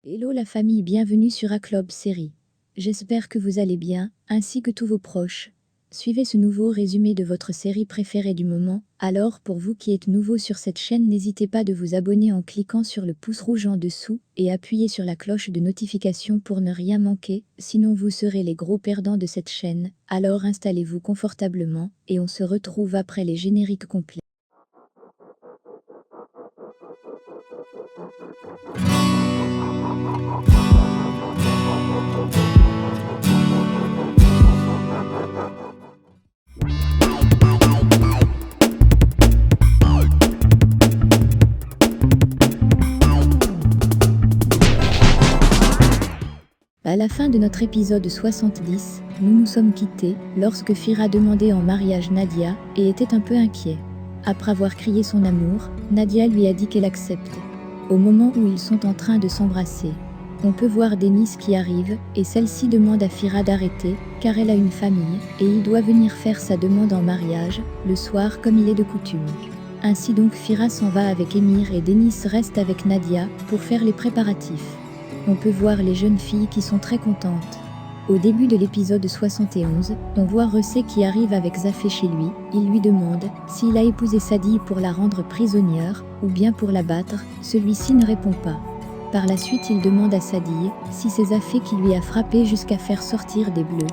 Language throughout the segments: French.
Hello la famille, bienvenue sur A-Club Série. J'espère que vous allez bien, ainsi que tous vos proches. Suivez ce nouveau résumé de votre série préférée du moment. Alors pour vous qui êtes nouveau sur cette chaîne, n'hésitez pas de vous abonner en cliquant sur le pouce rouge en dessous et appuyez sur la cloche de notification pour ne rien manquer, sinon vous serez les gros perdants de cette chaîne. Alors installez-vous confortablement et on se retrouve après les génériques complets. À la fin de notre épisode 70, nous nous sommes quittés lorsque Fira demandait en mariage Nadia et était un peu inquiet. Après avoir crié son amour, Nadia lui a dit qu'elle accepte. Au moment où ils sont en train de s'embrasser, on peut voir Denise qui arrive et celle-ci demande à Fira d'arrêter car elle a une famille et il doit venir faire sa demande en mariage le soir comme il est de coutume. Ainsi donc Fira s'en va avec Emir et Denise reste avec Nadia pour faire les préparatifs. On peut voir les jeunes filles qui sont très contentes. Au début de l'épisode 71, on voit Ressé qui arrive avec Zafé chez lui. Il lui demande s'il a épousé Sadie pour la rendre prisonnière ou bien pour la battre. Celui-ci ne répond pas. Par la suite, il demande à Sadie si c'est Zafé qui lui a frappé jusqu'à faire sortir des bleus.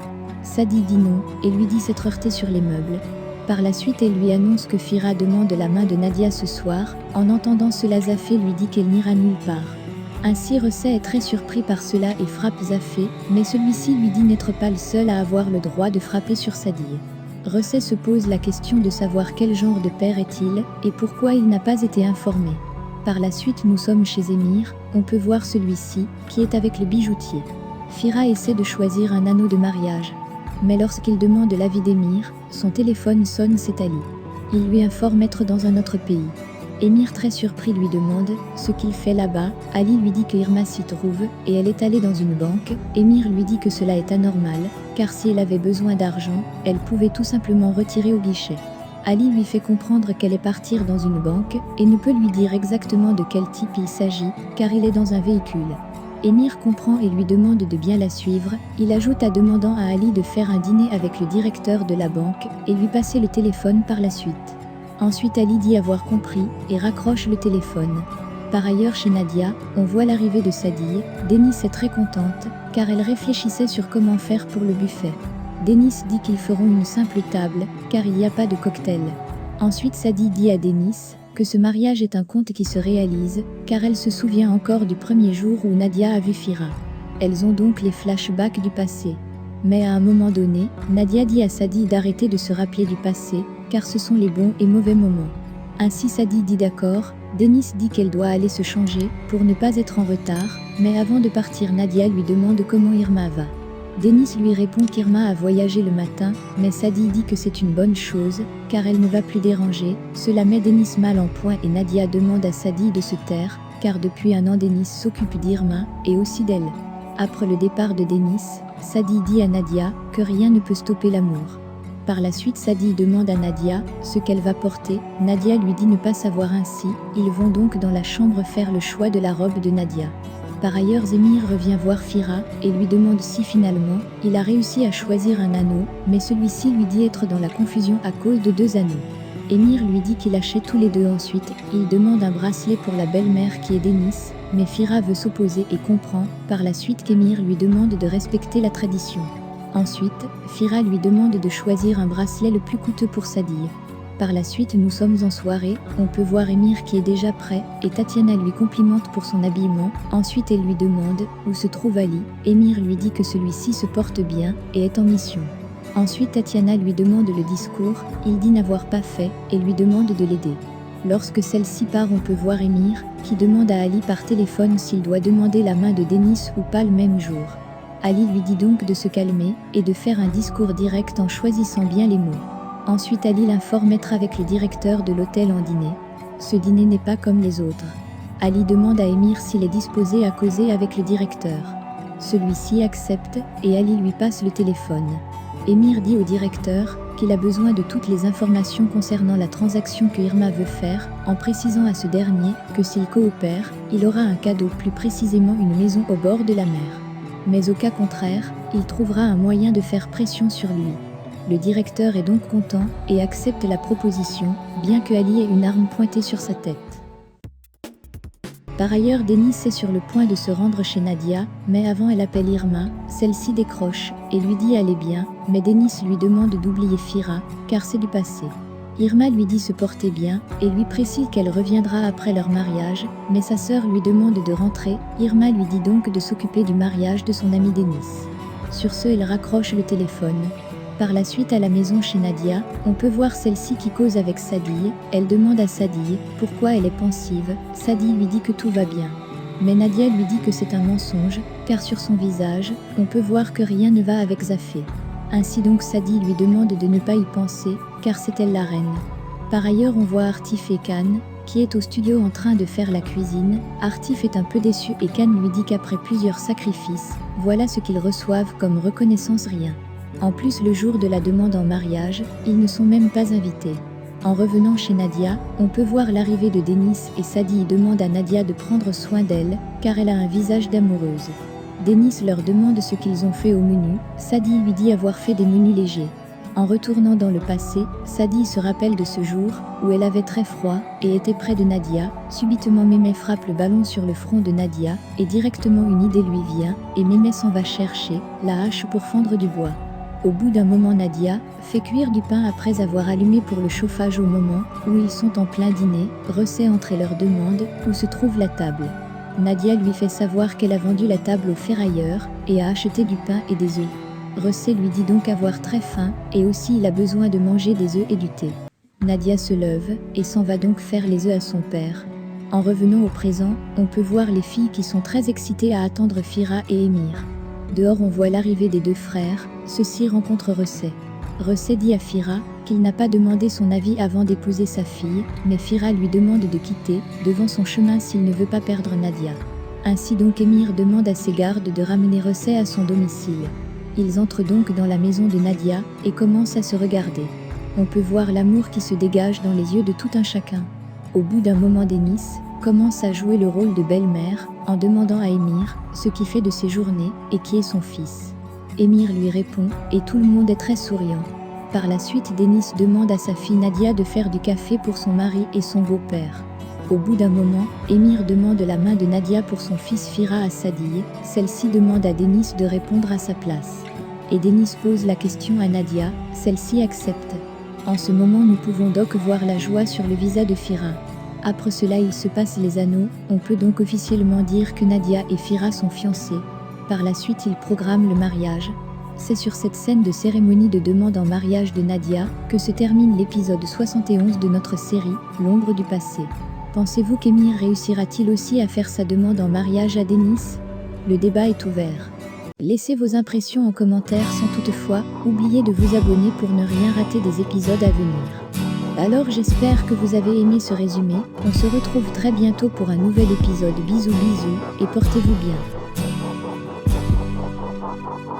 Sadie dit non et lui dit s'être heurté sur les meubles. Par la suite, elle lui annonce que Fira demande la main de Nadia ce soir. En entendant cela, Zafé lui dit qu'elle n'ira nulle part. Ainsi Ressé est très surpris par cela et frappe Zafé, mais celui-ci lui dit n'être pas le seul à avoir le droit de frapper sur Sadie. Ressé se pose la question de savoir quel genre de père est-il et pourquoi il n'a pas été informé. Par la suite nous sommes chez Emir, on peut voir celui-ci, qui est avec le bijoutier. Fira essaie de choisir un anneau de mariage. Mais lorsqu'il demande l'avis d'Emir, son téléphone sonne, c'est Ali. Il lui informe être dans un autre pays. Emir très surpris lui demande ce qu'il fait là-bas. Ali lui dit que Irma s'y trouve et elle est allée dans une banque. Emir lui dit que cela est anormal, car si elle avait besoin d'argent, elle pouvait tout simplement retirer au guichet. Ali lui fait comprendre qu'elle est partie dans une banque et ne peut lui dire exactement de quel type il s'agit, car il est dans un véhicule. Emir comprend et lui demande de bien la suivre. Il ajoute à demandant à Ali de faire un dîner avec le directeur de la banque et lui passer le téléphone par la suite. Ensuite Ali dit avoir compris et raccroche le téléphone. Par ailleurs chez Nadia, on voit l'arrivée de Sadie. Denise est très contente car elle réfléchissait sur comment faire pour le buffet. Denise dit qu'ils feront une simple table car il n'y a pas de cocktail. Ensuite Sadie dit à Denise que ce mariage est un conte qui se réalise car elle se souvient encore du premier jour où Nadia a vu Fira. Elles ont donc les flashbacks du passé. Mais à un moment donné, Nadia dit à Sadie d'arrêter de se rappeler du passé, car ce sont les bons et mauvais moments. Ainsi Sadie dit d'accord, Denise dit qu'elle doit aller se changer pour ne pas être en retard, mais avant de partir Nadia lui demande comment Irma va. Denise lui répond qu'Irma a voyagé le matin, mais Sadie dit que c'est une bonne chose, car elle ne va plus déranger. Cela met Denise mal en point et Nadia demande à Sadie de se taire, car depuis un an Denise s'occupe d'Irma et aussi d'elle. Après le départ de Denise, Sadie dit à Nadia que rien ne peut stopper l'amour. Par la suite Sadie demande à Nadia ce qu'elle va porter. Nadia lui dit ne pas savoir ainsi. Ils vont donc dans la chambre faire le choix de la robe de Nadia. Par ailleurs Emir revient voir Fira et lui demande si finalement il a réussi à choisir un anneau, mais celui-ci lui dit être dans la confusion à cause de 2 anneaux. Emir lui dit qu'il achète tous les 2 ensuite. Il demande un bracelet pour la belle-mère qui est Denise, mais Fira veut s'opposer et comprend par la suite qu'Emir lui demande de respecter la tradition. Ensuite, Fira lui demande de choisir un bracelet le plus coûteux pour Sadie. Par la suite nous sommes en soirée, on peut voir Emir qui est déjà prêt et Tatiana lui complimente pour son habillement. Ensuite elle lui demande où se trouve Ali. Emir lui dit que celui-ci se porte bien et est en mission. Ensuite Tatiana lui demande le discours, il dit n'avoir pas fait et lui demande de l'aider. Lorsque celle-ci part on peut voir Emir qui demande à Ali par téléphone s'il doit demander la main de Denise ou pas le même jour. Ali lui dit donc de se calmer et de faire un discours direct en choisissant bien les mots. Ensuite Ali l'informe être avec le directeur de l'hôtel en dîner. Ce dîner n'est pas comme les autres. Ali demande à Emir s'il est disposé à causer avec le directeur. Celui-ci accepte et Ali lui passe le téléphone. Emir dit au directeur qu'il a besoin de toutes les informations concernant la transaction que Irma veut faire, en précisant à ce dernier que s'il coopère, il aura un cadeau, plus précisément une maison au bord de la mer. Mais au cas contraire, il trouvera un moyen de faire pression sur lui. Le directeur est donc content et accepte la proposition, bien que Ali ait une arme pointée sur sa tête. Par ailleurs, Denis est sur le point de se rendre chez Nadia, mais avant elle appelle Irma, celle-ci décroche et lui dit aller bien, mais Denis lui demande d'oublier Fira, car c'est du passé. Irma lui dit se porter bien et lui précise qu'elle reviendra après leur mariage, mais sa sœur lui demande de rentrer. Irma lui dit donc de s'occuper du mariage de son ami Denis. Sur ce, il raccroche le téléphone. Par la suite, à la maison chez Nadia, on peut voir celle-ci qui cause avec Sadie. Elle demande à Sadie pourquoi elle est pensive. Sadie lui dit que tout va bien. Mais Nadia lui dit que c'est un mensonge, car sur son visage, on peut voir que rien ne va avec Zafé. Ainsi donc Sadie lui demande de ne pas y penser, car c'est elle la reine. Par ailleurs, on voit Artif et Khan, qui est au studio en train de faire la cuisine. Artif est un peu déçu et Khan lui dit qu'après plusieurs sacrifices, voilà ce qu'ils reçoivent comme reconnaissance, rien. En plus, le jour de la demande en mariage, ils ne sont même pas invités. En revenant chez Nadia, on peut voir l'arrivée de Denis et Sadie demande à Nadia de prendre soin d'elle, car elle a un visage d'amoureuse. Denis leur demande ce qu'ils ont fait au menu. Sadie lui dit avoir fait des menus légers. En retournant dans le passé, Sadie se rappelle de ce jour où elle avait très froid et était près de Nadia. Subitement, Mémé frappe le ballon sur le front de Nadia et directement une idée lui vient et Mémé s'en va chercher la hache pour fendre du bois. Au bout d'un moment, Nadia fait cuire du pain après avoir allumé pour le chauffage. Au moment où ils sont en plein dîner, Ressé entre et leur demande où se trouve la table. Nadia lui fait savoir qu'elle a vendu la table au ferrailleur et a acheté du pain et des œufs. Ressé lui dit donc avoir très faim et aussi il a besoin de manger des œufs et du thé. Nadia se lève et s'en va donc faire les œufs à son père. En revenant au présent, on peut voir les filles qui sont très excitées à attendre Fira et Émir. Dehors, on voit l'arrivée des deux frères. Ceux-ci rencontrent Ressé. Ressé dit à Fira qu'il n'a pas demandé son avis avant d'épouser sa fille, mais Fira lui demande de quitter devant son chemin s'il ne veut pas perdre Nadia. Ainsi donc Émir demande à ses gardes de ramener Ressé à son domicile. Ils entrent donc dans la maison de Nadia et commencent à se regarder. On peut voir l'amour qui se dégage dans les yeux de tout un chacun. Au bout d'un moment, Denis commence à jouer le rôle de belle-mère en demandant à Émir ce qu'il fait de ses journées et qui est son fils. Émir lui répond et tout le monde est très souriant. Par la suite, Denis demande à sa fille Nadia de faire du café pour son mari et son beau-père. Au bout d'un moment, Émir demande la main de Nadia pour son fils Fira à Sadie. Celle-ci demande à Denis de répondre à sa place. Et Denis pose la question à Nadia, celle-ci accepte. En ce moment, nous pouvons donc voir la joie sur le visage de Fira. Après cela, il se passe les anneaux. On peut donc officiellement dire que Nadia et Fira sont fiancés. Par la suite, ils programment le mariage. C'est sur cette scène de cérémonie de demande en mariage de Nadia que se termine l'épisode 71 de notre série, L'ombre du passé. Pensez-vous qu'Émir réussira-t-il aussi à faire sa demande en mariage à Denis? Le débat est ouvert. Laissez vos impressions en commentaire sans toutefois oublier de vous abonner pour ne rien rater des épisodes à venir. Alors j'espère que vous avez aimé ce résumé. On se retrouve très bientôt pour un nouvel épisode. Bisous bisous et portez-vous bien.